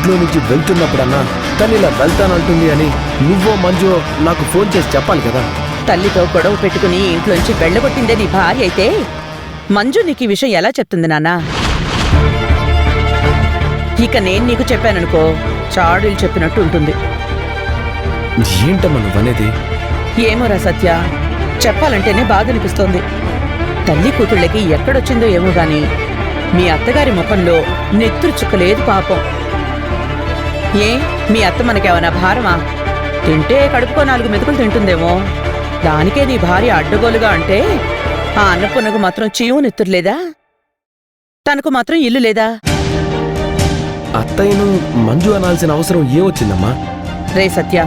ఇంట్లో నుంచి వెళ్తున్నప్పుడన్నా తను ఇలా వెళ్తానంటుంది అని నువ్వో మంజు నాకు ఫోన్ చేసి చెప్పాలి కదా. తల్లితో గొడవ పెట్టుకుని ఇంట్లోంచి వెళ్ళగొట్టిందే నీ భార్య అయితే మంజు నీకు ఈ విషయం ఎలా చెప్తుంది నాన్నా? ఇక నేను నీకు చెప్పాననుకో చాడులు చెప్పినట్టు ఉంటుంది. ఏంటమ్మా నువ్వనేది? ఏమోరా సత్య, చెప్పాలంటేనే బాధ అనిపిస్తోంది. తల్లి కూతుళ్ళకి ఎక్కడొచ్చిందో ఏమో గాని మీ అత్తగారి ముఖంలో నెత్తురు చుక్కలేదు పాపం. ఏ మీ అత్త మనకేమన్నా భారమా? తింటే కడుపుకో 4 మెతుకులు తింటుందేమో, దానికే నీ భార్య అడ్డగోలుగా అంటే ఆ అన్నపూర్ణకు మాత్రం చీవు నెత్తురు లేదా? తనకు మాత్రం ఇల్లు లేదా? అత్తయ్యను మంజు అనాల్సిన అవసరం ఏమొచ్చిందమ్మా? రే సత్య,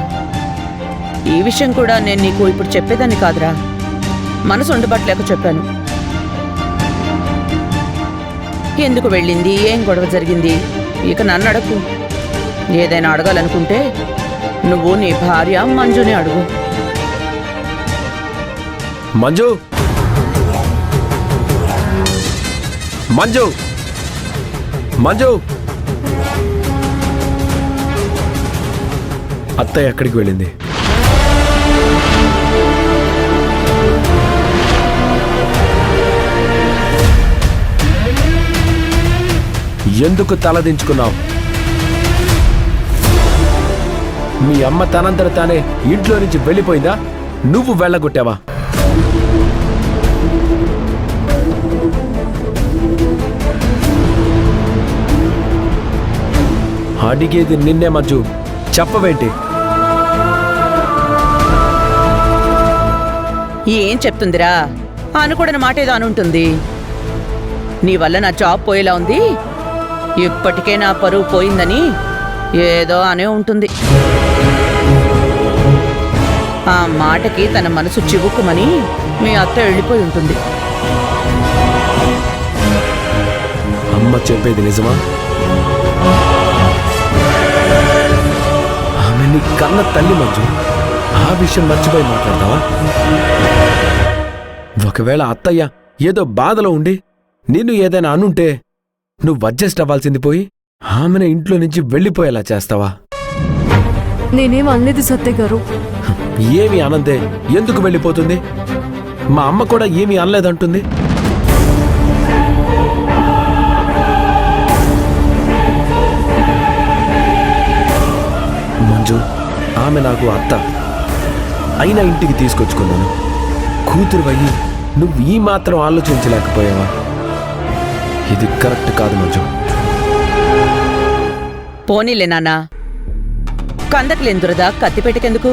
ఈ విషయం కూడా నేను నీకు ఇప్పుడు చెప్పేదాన్ని కాదురా, మనసు ఉండబట్టలేక చెప్పాను. ఎందుకు వెళ్ళింది, ఏం గొడవ జరిగింది ఇక నన్ను అడగు. ఏదైనా అడగాలనుకుంటే నువ్వు నీ భార్య మంజుని అడుగు. మంజు, మంజు, మంజు, అత్తయ్య ఎక్కడికి వెళ్ళింది? ఎందుకు తలదించుకున్నావు? మీ అమ్మ తనంతట తానే ఇంట్లో నుంచి వెళ్ళిపోయిందా? నువ్వు వెళ్ళగొట్టావా? అడిగేది నిన్నే మంజు, చెప్పవేంటి? ఏం చెప్తుందిరా? అనుకూడని మాట ఏదో అనుంటుంది. నీ వల్ల నా జాబ్ పోయేలా ఉంది, ఇప్పటికే నా పరువు పోయిందని ఏదో అనే ఉంటుంది. ఆ మాటకి తన మనసు చివుక్కుమని మీ అత్త వెళ్ళిపోయి ఉంటుంది. అమ్మ చెప్పేది నిజమా? ఆమె నీ కన్న తల్లి మంజు, ఆ విషయం మర్చిపోయి మాట్లాడతావా? ఒకవేళ అత్తయ్య ఏదో బాధలో ఉండి నిన్ను ఏదైనా అనుంటే నువ్వు అడ్జస్ట్ అవ్వాల్సింది పోయి ఆమెను ఇంట్లో నుంచి వెళ్ళిపోయేలా చేస్తావా? నేనేం అనలేదు సత్య గారు. ఏమి అనందే ఎందుకు వెళ్ళిపోతుంది? మా అమ్మ కూడా ఏమీ అనలేదంటుంది. మంజు, ఆమె నాకు అత్త అయినా ఇంటికి తీసుకొచ్చుకున్నాను. కూతురు అయ్యి నువ్వు ఈ మాత్రం ఆలోచించలేకపోయావా? ఇది కరెక్ట్ కాదు మంజు. పోనీలే నాన్నా, కందకులేందురదా కత్తిపెట్టకెందుకు?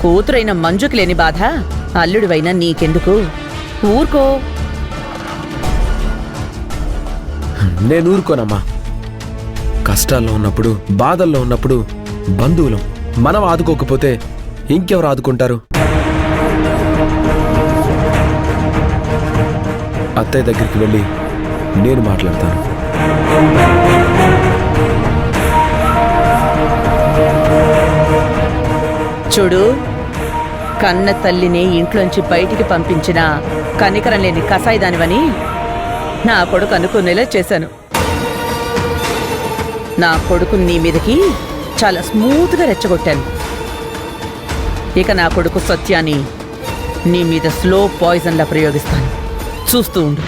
కూతురైన మంజుకి లేని బాధ అల్లుడివైనా నీకెందుకు? ఊరుకో. నేను ఊరుకోనమ్మా. కష్టాల్లో ఉన్నప్పుడు, బాధల్లో ఉన్నప్పుడు బంధువులు మనం ఆదుకోకపోతే ఇంకెవరు ఆదుకుంటారు? అత్తయ్య దగ్గరికి వెళ్ళి నేను మాట్లాడతాను. చూడు, కన్న తల్లిని ఇంట్లోంచి బయటికి పంపించిన కనికరం లేని కసాయిదానివని నా కొడుకు అనుకునేలా చేశాను. నా కొడుకు నీ మీదకి చాలా స్మూత్గా రెచ్చగొట్టాను. ఇక నా కొడుకు సత్యాన్ని నీ మీద స్లో పాయిజన్లా ప్రయోగిస్తాను. చూస్తూ ఉండు.